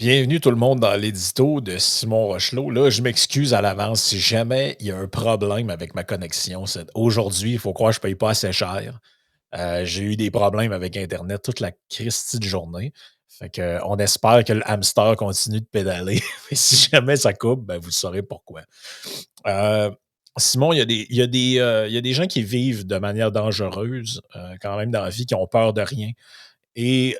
Bienvenue tout le monde dans l'édito de Simon Rochelot. Là, je m'excuse à l'avance si jamais il y a un problème avec ma connexion. Aujourd'hui, il faut croire que je ne paye pas assez cher. J'ai eu des problèmes avec Internet toute la Christie de journée. Fait que, on espère que le hamster continue de pédaler. Mais si jamais ça coupe, ben, vous saurez pourquoi. Euh, Simon, il y a des gens qui vivent de manière dangereuse quand même dans la vie, qui ont peur de rien. Et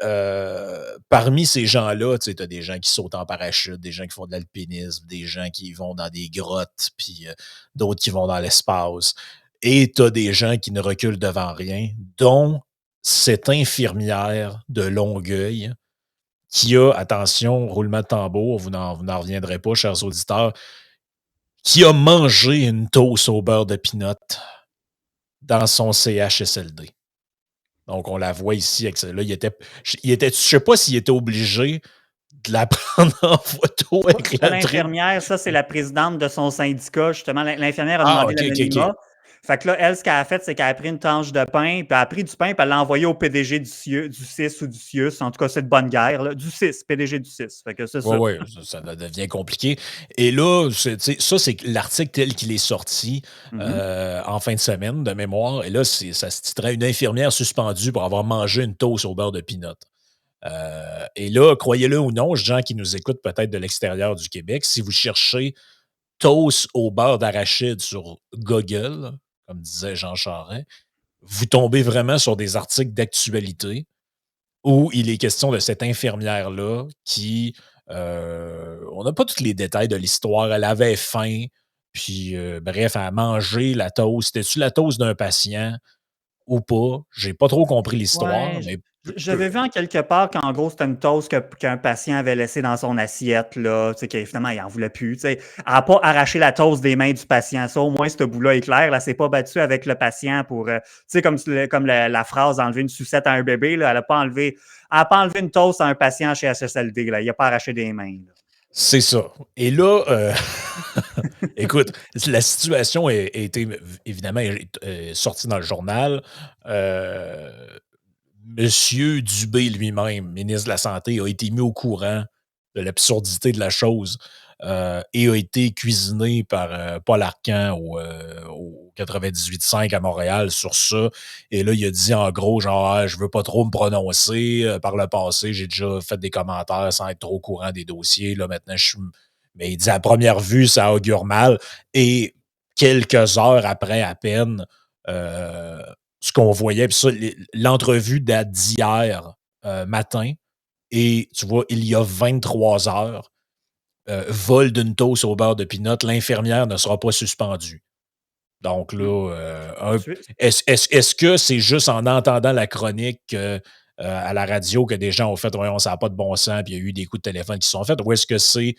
parmi ces gens-là, tu as des gens qui sautent en parachute, des gens qui font de l'alpinisme, des gens qui vont dans des grottes, puis d'autres qui vont dans l'espace. Et tu as des gens qui ne reculent devant rien, dont cette infirmière de Longueuil qui a, attention, roulement de tambour, vous n'en reviendrez pas, chers auditeurs, qui a mangé une toast au beurre de pinot dans son CHSLD. Donc, on la voit ici. Là, je sais pas s'il était obligé de la prendre en photo avec C'est pas la trip. l'infirmière, ça, c'est la présidente de son syndicat, justement. L'infirmière a Ah, demandé OK, OK, OK. l'anonymat. Fait que là, elle, ce qu'elle a fait, c'est qu'elle a pris une tranche de pain, puis elle a pris du pain, puis elle l'a envoyé au PDG du CIS ou du CIUS. En tout cas, c'est de bonne guerre, là. Du CIS, PDG du CIS. Fait que c'est Oui, ça. oui, ça devient compliqué. Et là, ça, c'est l'article tel qu'il est sorti Mhm. en fin de semaine, de mémoire. Et là, ça se titrait Une infirmière suspendue pour avoir mangé une toast au beurre de pinot. Et là, croyez-le ou non, gens qui nous écoutent peut-être de l'extérieur du Québec, si vous cherchez toast au beurre d'arachide sur Google, comme disait Jean Charest, vous tombez vraiment sur des articles d'actualité où il est question de cette infirmière-là qui, on n'a pas tous les détails de l'histoire, elle avait faim, puis bref, elle a mangé la toast. C'était-tu la toast d'un patient ou pas? J'ai pas trop compris l'histoire, Ouais, mais j'avais vu en quelque part qu'en gros, c'était une toast qu'un patient avait laissée dans son assiette, là, tu sais, qu'évidemment, il n'en voulait plus. Tu sais. Elle n'a pas arraché la toast des mains du patient. Ça, au moins, ce bout-là est clair. Là, elle s'est pas battue avec le patient pour, tu sais, comme la phrase enlever une sucette à un bébé, là, elle n'a pas enlevé une toast à un patient chez SSLD. Là. Il n'a pas arraché des mains. Là. c'est ça. Et là, écoute, la situation a été évidemment sortie dans le journal. Euh, Monsieur Dubé lui-même, ministre de la Santé, a été mis au courant de l'absurdité de la chose et a été cuisiné par Paul Arcan au 98.5 à Montréal sur ça. Et là, il a dit en gros, genre, ah, je veux pas trop me prononcer. Par le passé, j'ai déjà fait des commentaires sans être trop au courant des dossiers. Là, maintenant, je suis. Mais il dit à première vue, ça augure mal. Et quelques heures après, à peine, euh, ce qu'on voyait, puis ça, l'entrevue date d'hier matin, et tu vois, il y a 23 heures, vol d'une toast au beurre de pinot, l'infirmière ne sera pas suspendue. Donc là, est-ce que c'est juste en entendant la chronique à la radio que des gens ont fait, voyons, ça n'a pas de bon sens, puis il y a eu des coups de téléphone qui sont faits, ou est-ce que c'est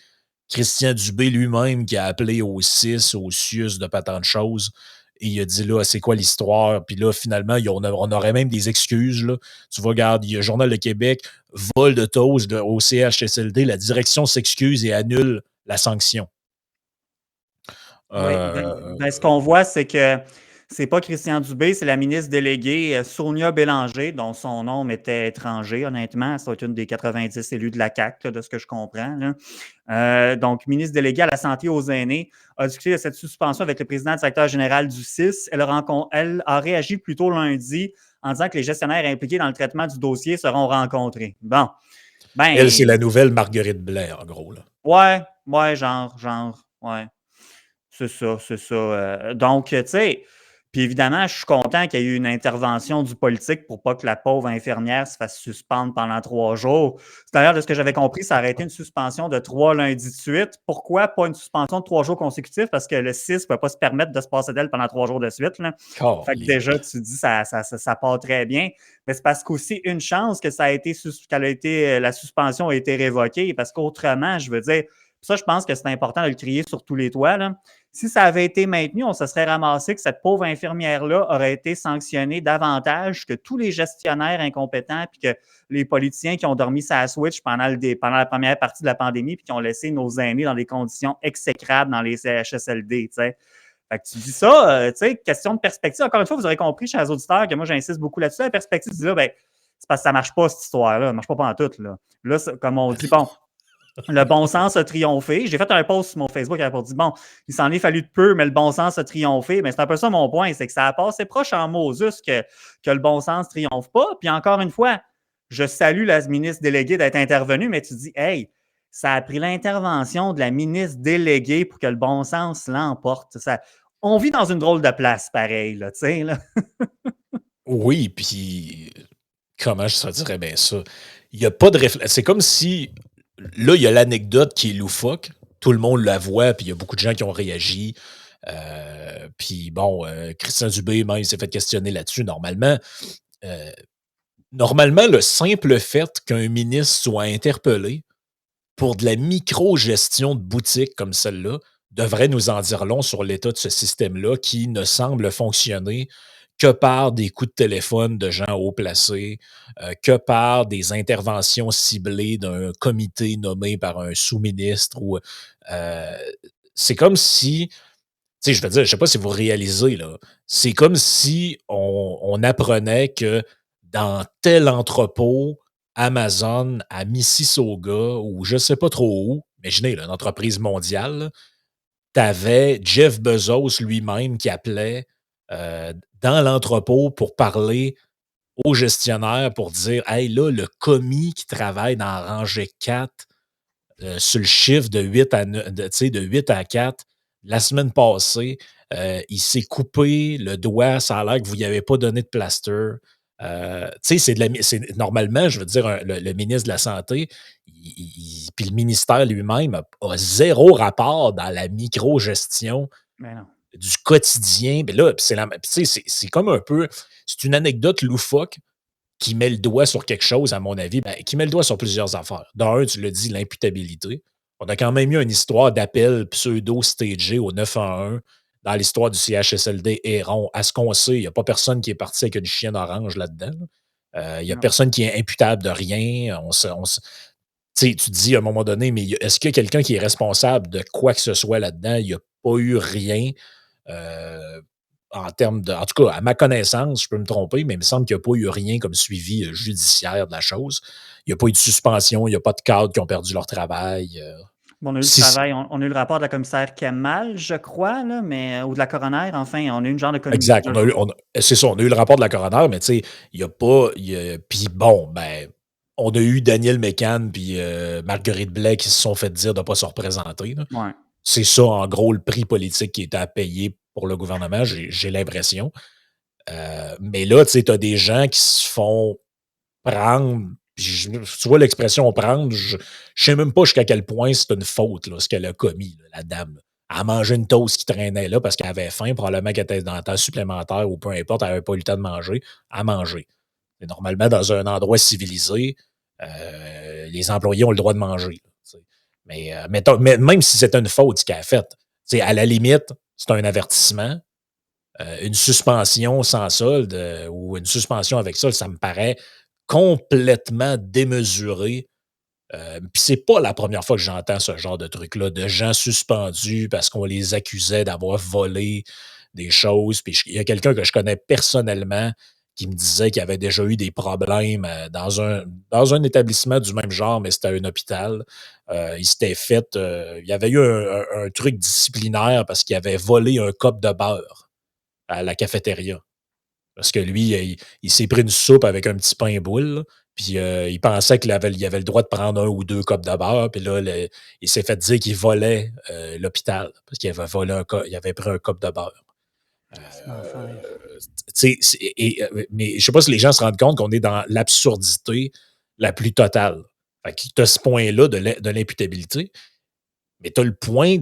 Christian Dubé lui-même qui a appelé au CIS, au CIUS de pas tant de choses, et il a dit là, c'est quoi l'histoire? Puis là, finalement, on aurait même des excuses. Là. Tu vois, regarde, il y a Journal de Québec, vol de toast au CHSLD, la direction s'excuse et annule la sanction. Oui, ce qu'on voit, c'est que c'est pas Christian Dubé, c'est la ministre déléguée Sonia Bélanger, dont son nom m'était étranger, honnêtement. C'est une des 90 élus de la CAQ, là, de ce que je comprends. Là. Donc, ministre déléguée à la santé aux aînés, a discuté de cette suspension avec le président directeur général du CIS. Elle a réagi plus tôt lundi en disant que les gestionnaires impliqués dans le traitement du dossier seront rencontrés. Bon, Elle, c'est ben, la nouvelle Marguerite Blais, en gros. Là. ouais, ouais. C'est ça, c'est ça. Donc, tu sais, puis évidemment, je suis content qu'il y ait eu une intervention du politique pour pas que la pauvre infirmière se fasse suspendre pendant 3 jours. C'est-à-dire, de ce que j'avais compris, ça aurait été une suspension de 3 lundis de suite. Pourquoi pas une suspension de 3 jours consécutifs? Parce que le 6 ne peut pas se permettre de se passer d'elle pendant 3 jours de suite. Là. Fait que déjà, tu dis, ça part très bien. Mais c'est parce qu'aussi, une chance que la suspension a été révoquée. Parce qu'autrement, je veux dire, ça, je pense que c'est important de le crier sur tous les toits. Là. Si ça avait été maintenu, on se serait ramassé que cette pauvre infirmière-là aurait été sanctionnée davantage que tous les gestionnaires incompétents puis que les politiciens qui ont dormi sa switch pendant la première partie de la pandémie puis qui ont laissé nos aînés dans des conditions exécrables dans les CHSLD. T'sais. Fait que tu dis ça, question de perspective. Encore une fois, vous aurez compris, chers auditeurs, que moi, j'insiste beaucoup là-dessus. La perspective, tu dis là, ben, c'est parce que ça ne marche pas, cette histoire-là. Ça ne marche pas en tout. Là, comme on dit, bon, Le bon sens a triomphé. J'ai fait un post sur mon Facebook pour dire, bon, il s'en est fallu de peu, mais le bon sens a triomphé. Mais c'est un peu ça mon point, c'est que ça a passé proche en Moses que le bon sens ne triomphe pas. Puis encore une fois, je salue la ministre déléguée d'être intervenue, mais tu dis, hey, ça a pris l'intervention de la ministre déléguée pour que le bon sens l'emporte. On vit dans une drôle de place, pareil, là, tu sais, là. Oui, puis comment je te dirais bien ça? Il y a pas de c'est comme si là, il y a l'anecdote qui est loufoque. Tout le monde la voit, puis il y a beaucoup de gens qui ont réagi. Puis bon, Christian Dubé, même, il s'est fait questionner là-dessus. Normalement, le simple fait qu'un ministre soit interpellé pour de la micro-gestion de boutique comme celle-là devrait nous en dire long sur l'état de ce système-là qui ne semble fonctionner que par des coups de téléphone de gens haut placés, que par des interventions ciblées d'un comité nommé par un sous-ministre. Euh, c'est comme si, tu sais, je veux dire, je sais pas si vous réalisez, là, c'est comme si on apprenait que dans tel entrepôt Amazon à Mississauga ou je sais pas trop où, imaginez, là, une entreprise mondiale, tu avais Jeff Bezos lui-même qui appelait dans l'entrepôt pour parler au gestionnaire pour dire hey, là, le commis qui travaille dans rangée 4 sur le chiffre de 8 à, tu sais, de 8 à 4, la semaine passée, il s'est coupé le doigt, ça a l'air que vous n'y avez pas donné de plaster. Tu sais, normalement, je veux dire, le ministre de la Santé, puis le ministère lui-même a zéro rapport dans la micro-gestion Mais non. du quotidien. Mais là, c'est comme un peu, c'est une anecdote loufoque qui met le doigt sur quelque chose, à mon avis, qui met le doigt sur plusieurs affaires. D'un, tu l'as dit, l'imputabilité. On a quand même eu une histoire d'appel pseudo-stagé au 911 dans l'histoire du CHSLD Héron. À ce qu'on sait, il n'y a pas personne qui est parti avec une chienne orange là-dedans. Il n'y a Non. personne qui est imputable de rien. Tu sais, tu te dis à un moment donné, mais est-ce qu'il y a quelqu'un qui est responsable de quoi que ce soit là-dedans? Il n'y a pas eu rien. Euh, en termes de. En tout cas, à ma connaissance, je peux me tromper, mais il me semble qu'il n'y a pas eu rien comme suivi judiciaire de la chose. Il n'y a pas eu de suspension, il n'y a pas de cadres qui ont perdu leur travail. Bon, on a eu le Si, travail, on a eu le rapport de la commissaire Kemal, je crois, là, mais, ou de la coroner, enfin, on a eu une genre de commission. exact. C'est ça, on a eu le rapport de la coroner, mais tu sais, il n'y a pas. Puis bon, ben, on a eu Daniel Mécan puis Marguerite Blais qui se sont fait dire de ne pas se représenter. Là. Ouais. C'est ça, en gros, le prix politique qui était à payer pour le gouvernement, j'ai l'impression. Mais là, tu sais, tu as des gens qui se font prendre. Tu vois l'expression prendre, je sais même pas jusqu'à quel point c'est une faute, là, ce qu'elle a commis, là, la dame. Là. Elle a mangé une toast qui traînait là parce qu'elle avait faim, probablement qu'elle était dans le temps supplémentaire ou peu importe, elle n'avait pas eu le temps de manger, à manger. Et normalement, dans un endroit civilisé, les employés ont le droit de manger. Là, mais même si c'était une faute ce qu'elle a faite, à la limite, c'est un avertissement. Une suspension sans solde ou une suspension avec solde, ça me paraît complètement démesuré. Puis c'est pas la première fois que j'entends ce genre de truc-là, de gens suspendus parce qu'on les accusait d'avoir volé des choses. Puis il y a quelqu'un que je connais personnellement qui me disait qu'il avait déjà eu des problèmes dans un établissement du même genre, mais c'était un hôpital. Il s'était fait, il y avait eu un truc disciplinaire parce qu'il avait volé un cop de beurre à la cafétéria. Parce que lui, il s'est pris une soupe avec un petit pain boule, là, puis il pensait qu'il avait le droit de prendre un ou deux copes de beurre, puis là, il s'est fait dire qu'il volait l'hôpital, parce qu'il avait volé il avait pris un cop de beurre. C'est l'enfer. Mais je sais pas si les gens se rendent compte qu'on est dans l'absurdité la plus totale. Fait que tu as ce point-là de l'imputabilité, mais tu as le point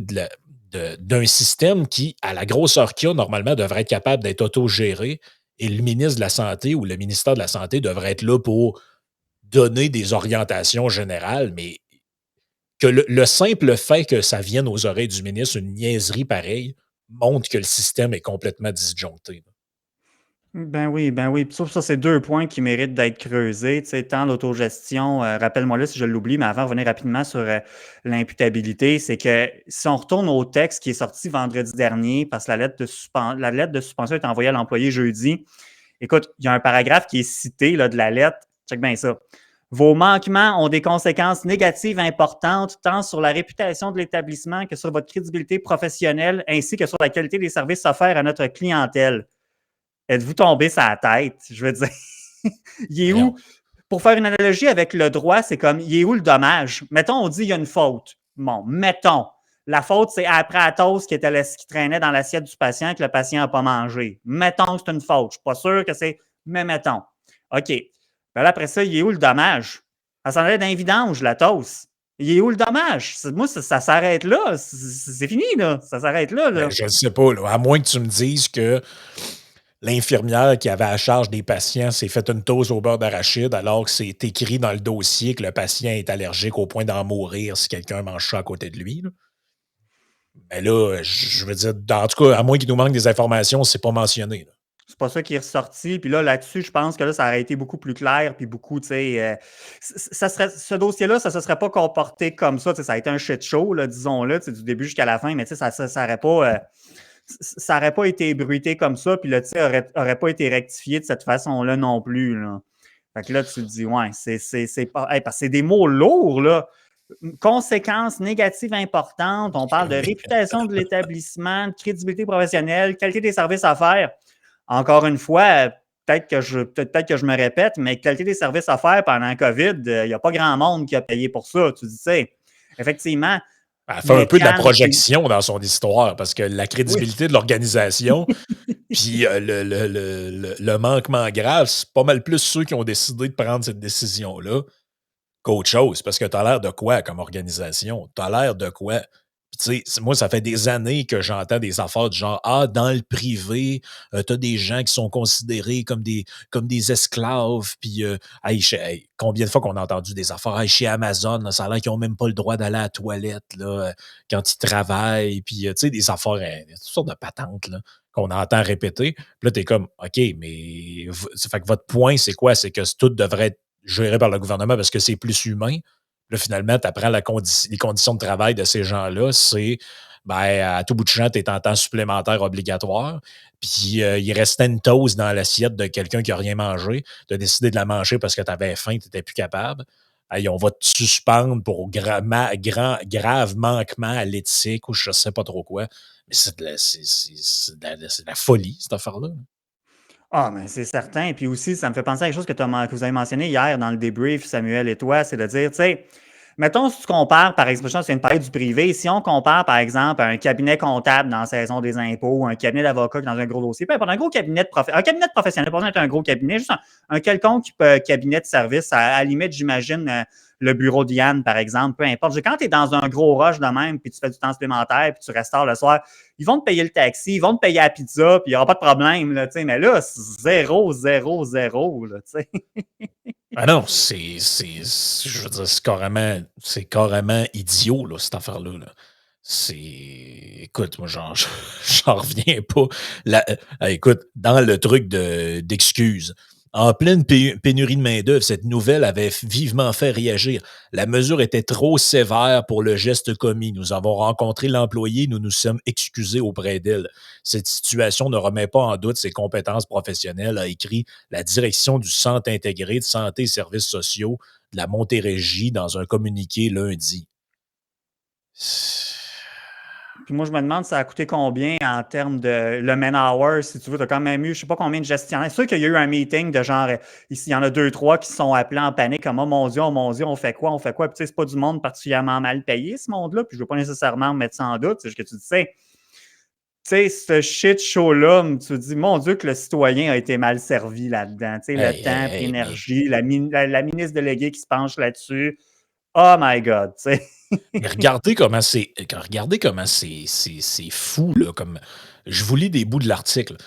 d'un système qui, à la grosseur qu'il y a, normalement, devrait être capable d'être autogéré et le ministre de la Santé ou le ministère de la Santé devrait être là pour donner des orientations générales, mais que le simple fait que ça vienne aux oreilles du ministre, une niaiserie pareille, montre que le système est complètement disjoncté. Ben oui, ben oui. Puis ça, c'est deux points qui méritent d'être creusés. Tu sais, tant l'autogestion, rappelle-moi là si je l'oublie, mais avant de revenir rapidement sur l'imputabilité, c'est que si on retourne au texte qui est sorti vendredi dernier, parce que la lettre de suspension est envoyée à l'employé jeudi, écoute, il y a un paragraphe qui est cité là, de la lettre. Check bien ça. Vos manquements ont des conséquences négatives importantes tant sur la réputation de l'établissement que sur votre crédibilité professionnelle ainsi que sur la qualité des services offerts à notre clientèle. Êtes-vous tombé sur la tête? Je veux dire, il est Voyons. où? Pour faire une analogie avec le droit, c'est comme, il est où le dommage? Mettons, on dit il y a une faute. Bon, mettons. La faute, c'est après la toast qui traînait dans l'assiette du patient que le patient n'a pas mangé. Mettons que c'est une faute. Je ne suis pas sûr que c'est, mais mettons. OK. Ben là, après ça, il est où le dommage? Ça s'en allait d'un vidange, la toast. Il est où le dommage? Moi, ça s'arrête là. C'est fini, là. Ça s'arrête là, Ben, là. je ne sais pas, là, à moins que tu me dises que l'infirmière qui avait à charge des patients s'est fait une toast au beurre d'arachide alors que c'est écrit dans le dossier que le patient est allergique au point d'en mourir si quelqu'un mange ça à côté de lui. Là. Mais là, je veux dire, en tout cas, à moins qu'il nous manque des informations, c'est pas mentionné. Là. C'est pas ça qui est ressorti. Puis là-dessus, je pense que là, ça aurait été beaucoup plus clair. Puis beaucoup, tu sais, ce dossier-là, ça ne se serait pas comporté comme ça. Ça a été un shit show, là, disons-le, du début jusqu'à la fin. Mais tu sais, ça aurait pas été bruité comme ça. Puis le tir aurait pas été rectifié de cette façon-là non plus. Là. Fait que là, tu te dis, ouais, c'est pas. Hey, parce que c'est des mots lourds, là. Conséquences négatives importantes. On parle de réputation de l'établissement, de crédibilité professionnelle, qualité des services à faire. Encore une fois, peut-être que je me répète, mais qualité des services offerts pendant la COVID, il n'y a pas grand monde qui a payé pour ça. Tu dis, effectivement, Elle fait un peu de la Mécan, projection dans son histoire parce que la oui. crédibilité de l'organisation, puis le manquement grave, c'est pas mal plus ceux qui ont décidé de prendre cette décision-là qu'autre chose. Parce que tu as l'air de quoi comme organisation? Tu as l'air de quoi? Puis, tu sais, moi, ça fait des années que j'entends des affaires du genre Ah, dans le privé, tu as des gens qui sont considérés comme des esclaves. Puis, combien de fois qu'on a entendu des affaires chez Amazon, là, ça a l'air qu'ils n'ont même pas le droit d'aller à la toilette là, quand ils travaillent. Puis, tu sais, des affaires, toutes sortes de patentes là, qu'on entend répéter. Puis là, tu es comme OK, mais fait que votre point, c'est quoi? C'est que tout devrait être géré par le gouvernement parce que c'est plus humain. Là, finalement, tu apprends les conditions de travail de ces gens-là, c'est à tout bout de champ, tu es en temps supplémentaire obligatoire. Puis il restait une toast dans l'assiette de quelqu'un qui n'a rien mangé. Tu as décidé de la manger parce que tu avais faim, tu n'étais plus capable. Hey, on va te suspendre pour grave manquement à l'éthique ou je ne sais pas trop quoi. Mais c'est de la folie, cette affaire-là. Ah, mais c'est certain. Puis aussi, ça me fait penser à quelque chose que vous avez mentionné hier dans le débrief, Samuel et toi, c'est de dire, tu sais, mettons, si tu compares, par exemple, c'est une parler du privé, si on compare, par exemple, un cabinet comptable dans la saison des impôts, un cabinet d'avocats dans un gros dossier, peu importe, un cabinet de professionnel, pas besoin d'être un gros cabinet, juste un quelconque cabinet de service, à la limite, j'imagine, le bureau d'Yann, par exemple, peu importe. Quand tu es dans un gros rush de même, puis tu fais du temps supplémentaire, puis tu restes tard le soir, ils vont te payer le taxi, ils vont te payer la pizza, puis il n'y aura pas de problème, là, mais là, c'est 0, 0, 0, là, tu sais. Ah non, je veux dire, c'est carrément idiot, là, cette affaire-là. Là. Écoute, moi, j'en reviens pas. Écoute, dans le truc d'excuses, en pleine pénurie de main-d'œuvre, cette nouvelle avait vivement fait réagir. La mesure était trop sévère pour le geste commis. Nous avons rencontré l'employé, nous nous sommes excusés auprès d'elle. Cette situation ne remet pas en doute ses compétences professionnelles, a écrit la direction du Centre intégré de santé et services sociaux de la Montérégie dans un communiqué lundi. Puis moi, je me demande, ça a coûté combien en termes de le man-hour, si tu veux. Tu as quand même eu, je ne sais pas combien de gestionnaires. C'est sûr qu'il y a eu un meeting de genre, ici, il y en a 2, 3 qui se sont appelés en panique, comme, oh mon Dieu, on fait quoi, on fait quoi. Puis tu sais, c'est pas du monde particulièrement mal payé, ce monde-là. Puis je ne veux pas nécessairement me mettre ça en doute. C'est juste que tu sais, ce shit show-là, tu te dis, mon Dieu, que le citoyen a été mal servi là-dedans. Tu sais, le temps, l'énergie, la ministre déléguée qui se penche là-dessus. Oh my God, tu sais. Mais regardez comment c'est fou, là, comme je vous lis des bouts de l'article.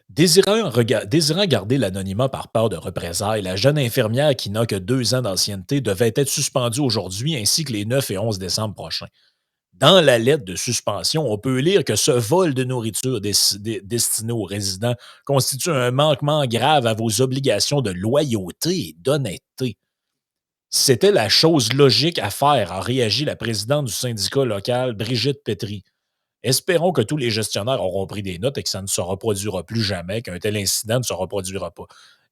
Désirant garder l'anonymat par peur de représailles, la jeune infirmière qui n'a que 2 ans d'ancienneté devait être suspendue aujourd'hui ainsi que les 9 et 11 décembre prochains. Dans la lettre de suspension, on peut lire que ce vol de nourriture destiné aux résidents constitue un manquement grave à vos obligations de loyauté et d'honnêteté. C'était la chose logique à faire, a réagi la présidente du syndicat local, Brigitte Petry. Espérons que tous les gestionnaires auront pris des notes et que ça ne se reproduira plus jamais, qu'un tel incident ne se reproduira pas.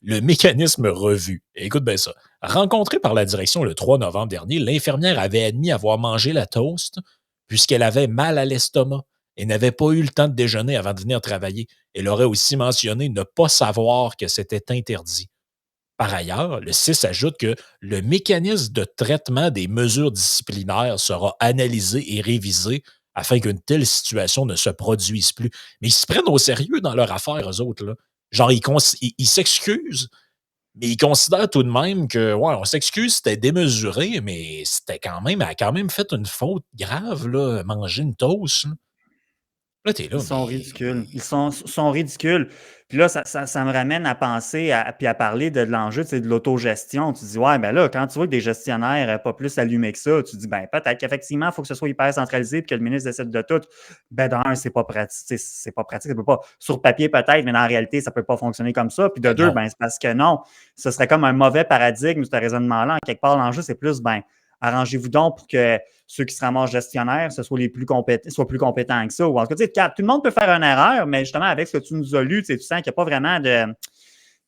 Le mécanisme revu. Écoute bien ça. Rencontrée par la direction le 3 novembre dernier, l'infirmière avait admis avoir mangé la toast puisqu'elle avait mal à l'estomac et n'avait pas eu le temps de déjeuner avant de venir travailler. Elle aurait aussi mentionné ne pas savoir que c'était interdit. Par ailleurs, le 6 ajoute que le mécanisme de traitement des mesures disciplinaires sera analysé et révisé afin qu'une telle situation ne se produise plus. Mais ils se prennent au sérieux dans leur affaire, eux autres. Là. Genre, ils s'excusent, mais ils considèrent tout de même que, ouais, on s'excuse, c'était démesuré, mais c'était quand même, elle a quand même fait une faute grave, là, manger une toast. Là, t'es Ils là, sont mais. ridicules. Ils sont ridicules. Puis là, ça me ramène à penser puis à parler de l'enjeu, de l'autogestion. Tu dis, ouais, ben là, quand tu vois que des gestionnaires pas plus allumés que ça, tu dis, ben peut-être qu'effectivement, il faut que ce soit hyper centralisé puis que le ministre décide de tout. Ben d'un, c'est pas pratique. C'est pas pratique. Ça peut pas, sur papier peut-être, mais dans la réalité, ça peut pas fonctionner comme ça. Puis de Ben deux, non. ben c'est parce que non, ce serait comme un mauvais paradigme, ce raisonnement-là. En quelque part, l'enjeu, c'est plus, ben, arrangez-vous donc pour que ceux qui se ramassent gestionnaires, ce soit les plus compétents, soient plus compétents que ça. Ou en tout cas, tout le monde peut faire une erreur, mais justement, avec ce que tu nous as lu, tu sens qu'il n'y a pas vraiment de.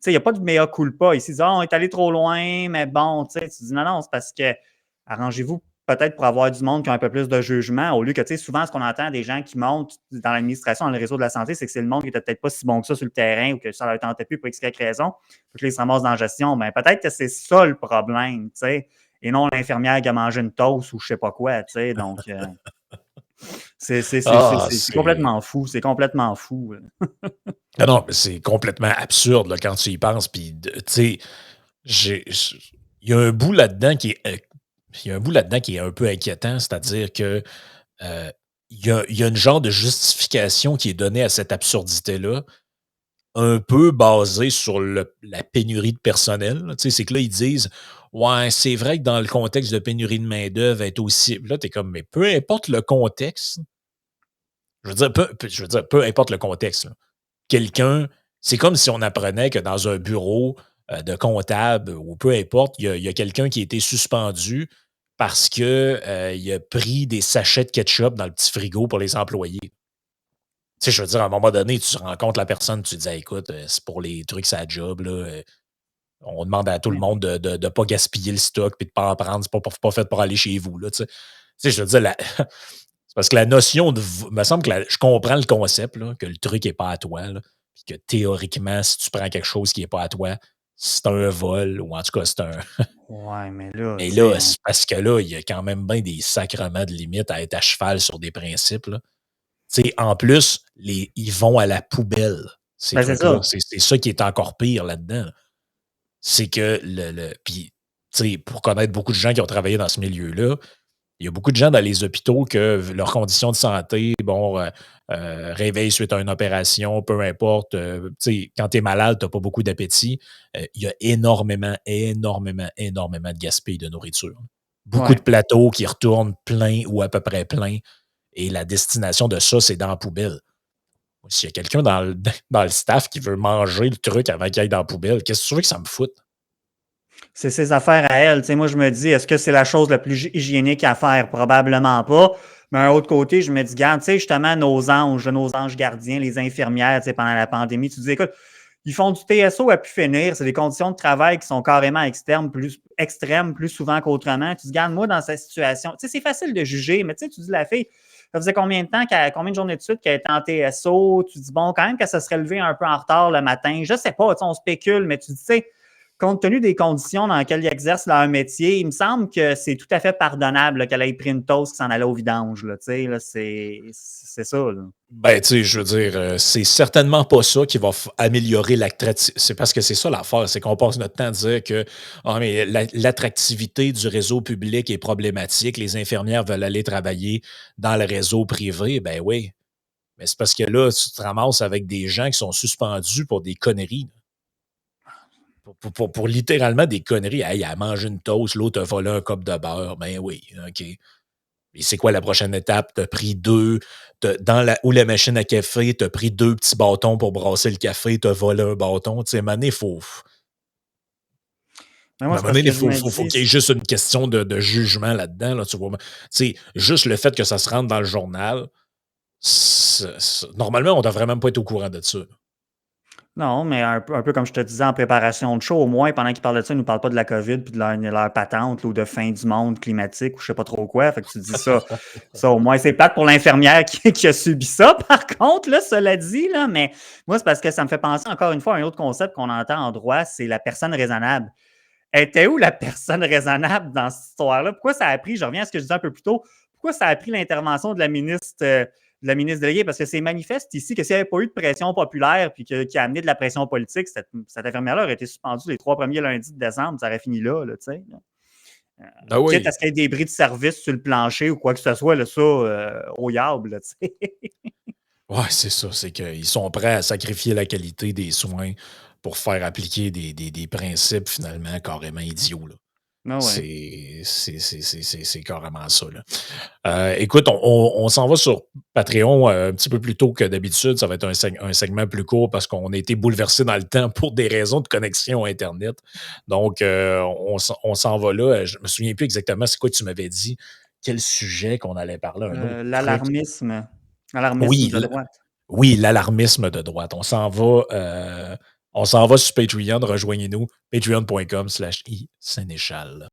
Il n'y a pas de mea culpa. Ici, ils disent, on est allé trop loin, mais bon, tu dis non, non, c'est parce que arrangez-vous peut-être pour avoir du monde qui a un peu plus de jugement, au lieu que, souvent, ce qu'on entend des gens qui montent dans l'administration, dans le réseau de la santé, c'est que c'est le monde qui n'était peut-être pas si bon que ça sur le terrain ou que ça leur tentait plus pour X raison, puis qu'ils se ramassent dans la gestion. Ben, peut-être que c'est ça le problème, tu sais, et non l'infirmière qui a mangé une toast ou je sais pas quoi, tu sais. Donc, Ah, c'est c'est. complètement fou. C'est complètement fou. Ah non, mais c'est complètement absurde là, quand tu y penses. Puis, tu sais, il y a un bout là-dedans qui est. Il y a un bout là-dedans qui est un peu inquiétant, c'est-à-dire que euh, il y a une genre de justification qui est donnée à cette absurdité-là, un peu basée sur la pénurie de personnel. Là. Tu sais, c'est que là, ils disent ouais, c'est vrai que dans le contexte de pénurie de main-d'œuvre, être aussi. Là, tu es comme, mais peu importe le contexte, je veux dire, peu importe le contexte, là, quelqu'un, c'est comme si on apprenait que dans un bureau de comptable ou peu importe, il y a quelqu'un qui a été suspendu parce qu'il a pris des sachets de ketchup dans le petit frigo pour les employés. Tu sais, je veux dire, à un moment donné, tu rencontres la personne, tu te dis, écoute, c'est pour les trucs, ça job, là. On demande à tout le Mais, monde de ne pas gaspiller le stock et de ne pas en prendre. C'est pas fait pour aller chez vous, là, tu sais. Tu sais, je veux dire, c'est parce que la notion de. Il me semble que je comprends le concept, là, que le truc n'est pas à toi, là, puis que théoriquement, si tu prends quelque chose qui n'est pas à toi, c'est un vol, ou en tout cas, c'est un. ouais, mais là, Mais tu sais, là, c'est parce que là, il y a quand même bien des sacrements de limites à être à cheval sur des principes, là. Tu sais, en plus, ils vont à la poubelle, ces ben, c'est trucs-là. ça. C'est ça qui est encore pire là-dedans. C'est que puis, tu sais, pour connaître beaucoup de gens qui ont travaillé dans ce milieu-là, il y a beaucoup de gens dans les hôpitaux que leurs conditions de santé, bon, réveil suite à une opération, peu importe, tu sais, quand tu es malade, tu n'as pas beaucoup d'appétit. Il y a énormément, énormément, énormément de gaspillage de nourriture. Beaucoup de Ouais. plateaux qui retournent pleins ou à peu près pleins. Et la destination de ça, c'est dans la poubelle. S'il y a quelqu'un dans le, dans le staff qui veut manger le truc avant qu'il aille dans la poubelle, qu'est-ce que tu veux que ça me foute? C'est ses affaires à elle. Tu sais, moi, je me dis, est-ce que c'est la chose la plus hygiénique à faire? Probablement pas. Mais d'un autre côté, je me dis, garde, tu sais, justement, nos anges gardiens, les infirmières, tu sais, pendant la pandémie, tu dis, écoute, ils font du TSO à pu finir. C'est des conditions de travail qui sont carrément extrêmes, plus souvent qu'autrement. Tu dis, garde, moi, dans cette situation, tu sais, c'est facile de juger, mais tu sais, tu dis, la fille, ça faisait combien de temps, combien de journées de suite qu'elle était en TSO? Tu dis, bon, quand même qu'elle se serait levée un peu en retard le matin. Je sais pas, tu sais, on spécule, mais tu dis, tu sais, compte tenu des conditions dans lesquelles ils exercent leur métier, il me semble que c'est tout à fait pardonnable là, qu'elle ait pris une toast qui s'en allait au vidange. Là, là, c'est ça. Là. Ben, tu sais, je veux dire, c'est certainement pas ça qui va améliorer l'attractivité. C'est parce que c'est ça l'affaire, c'est qu'on passe notre temps à dire que ah, mais l'attractivité du réseau public est problématique, les infirmières veulent aller travailler dans le réseau privé. Ben oui, mais c'est parce que là, tu te ramasses avec des gens qui sont suspendus pour des conneries. Pour littéralement des conneries. Hey, elle a mangé une toast, l'autre a volé un cop de beurre. Ben oui, OK. Et c'est quoi la prochaine étape? Tu as pris où la machine à café, tu as pris deux petits bâtons pour brasser le café, tu as volé un bâton. Tu sais, à un moment donné, Mais moi, c'est parce il que je faut, me faut, faut dis, qu'il y ait juste une question de jugement là-dedans. Là, tu vois. Tu sais, juste le fait que ça se rentre dans le journal, normalement, on devrait même pas être au courant de ça. Non, mais un peu comme je te disais en préparation de show, au moins, pendant qu'ils parlent de ça, ils nous parlent pas de la COVID puis de leur patente là, ou de fin du monde climatique ou je sais pas trop quoi. Fait que tu te dis ça. Ça, au moins, c'est plate pour l'infirmière qui a subi ça, par contre, là, cela dit, là, mais moi, c'est parce que ça me fait penser encore une fois à un autre concept qu'on entend en droit, c'est la personne raisonnable. Elle était où la personne raisonnable dans cette histoire-là? Pourquoi ça a pris, je reviens à ce que je disais un peu plus tôt, pourquoi ça a pris l'intervention de la ministre déléguée? Parce que c'est manifeste ici que s'il n'y avait pas eu de pression populaire puis qui a amené de la pression politique, cette infirmière-là aurait été suspendue les 3 premiers lundis de décembre, ça aurait fini là, tu sais. Ah Quitte à oui. ce qu'il y ait des bris de service sur le plancher ou quoi que ce soit, là, ça, au diable, là, tu sais. Ouais, c'est ça. C'est qu'ils sont prêts à sacrifier la qualité des soins pour faire appliquer des principes finalement carrément idiots, là. Ah ouais. C'est carrément ça, là. Écoute, on s'en va sur Patreon un petit peu plus tôt que d'habitude. Ça va être un segment plus court parce qu'on a été bouleversé dans le temps pour des raisons de connexion Internet. Donc, on s'en va là. Je me souviens plus exactement c'est quoi que tu m'avais dit. Quel sujet qu'on allait parler? Un autre truc. L'alarmisme Oui, de droite. oui, l'alarmisme de droite. On s'en va sur Patreon. Rejoignez-nous. Patreon.com/isénéchal.